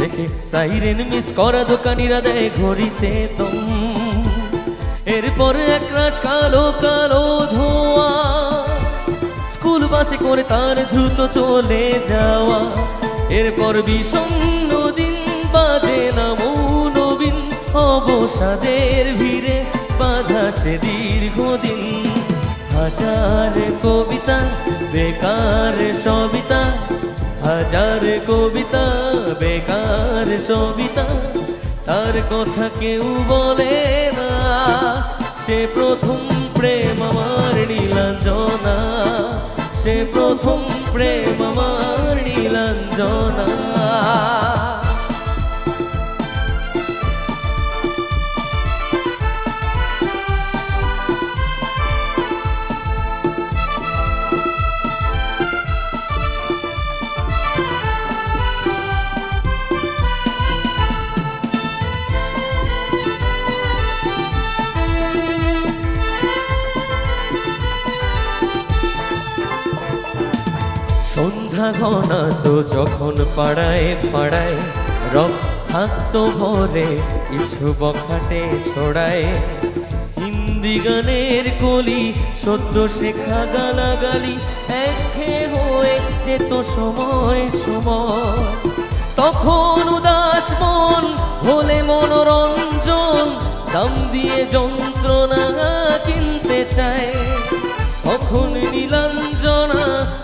দেখে siren miss করা দোকানিরা দেয় ঘড়িতে দম। এরপর একরাশ কালো কালো ধোঁয়া, স্কুল বাসে করে তার দ্রুত চলে যাওয়া। এরপর বিষণ্ণ দিন, বাজে না মৌনবীন, অবসাদের ভিড়ে বাঁধা সে দীর্ঘদিন। হাজার কবিতা বেকার সবিতা, হাজার কবিতা বেকার সবিতা, তার কথা কেউ বলে না। সে প্রথম প্রেম আমার নীলাঞ্জনা, সে প্রথম প্রেম আমার নীলাঞ্জনা। সন্ধ্যা ঘনাতো যখন পাড়ায় পাড়ায়, রব থাকতো ভরে কিছু বখাটে ছড়ায়। হিন্দি গানের কলি, সদ্য শেখা গালাগালি, একঘেয়ে হয়ে যেত সময় সময়। তখন উদাস মন হলে মনোরঞ্জন, দাম দিয়ে যন্ত্রণা কিনতে চায়। তখন নীলাঞ্জনা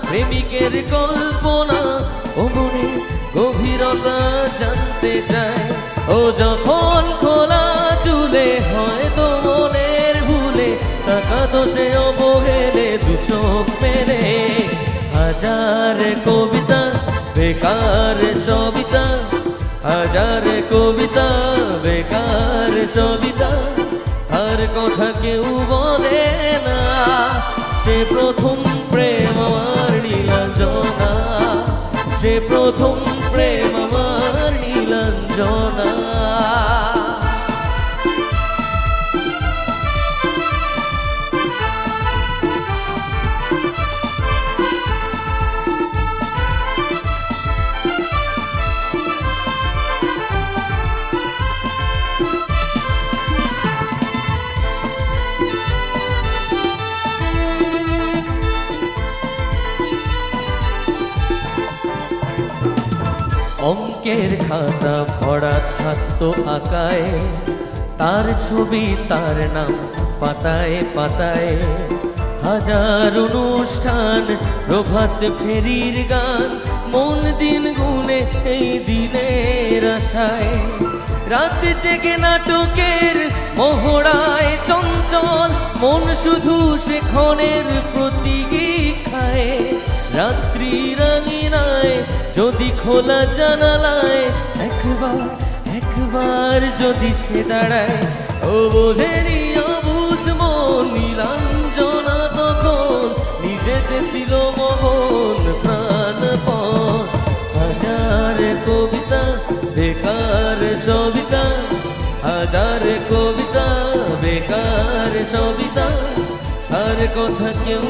প্রেমিকের কল্পনা, ও মনে গভীরতা জানতে চায়। ও যখন খোলা চুলে হয়তো মনের ভুলে, তাকাতো সে অবহেলে দু চোখ মেলে। হাজার কবিতা বেকার সবিতা, হাজার কবিতা বেকার সবিতা, তার কথা কেউ বলে না। সে প্রথম প্রেম আমার নীলাঞ্জনা, সে প্রথম প্রেম আমার নীলাঞ্জনা। অঙ্কের খাতা ভরা থাকতো আঁকায়, তার ছবি তার নাম পাতায় পাতায়। হাজার অনুষ্ঠান, প্রভাত ফেরির গান, মন দিন গুনে এই দিনের আশায়। রাত জেগে নাটকের মহড়ায় চঞ্চল মন শুধু সেক্ষণের প্রতীক্ষায়। রাত্রি রাঙিনায় যদি খোলা জানালায়, একবার একবার যদি সে দাঁড়ায়। ও বোঝেনি অবুঝ মন নীলাঞ্জনা তখন, নিজেতে ছিল মগন প্রাণপণ। হাজার কবিতা বেকার সবিতা, হাজার কবিতা বেকার সবিতা, তার কথা কেউ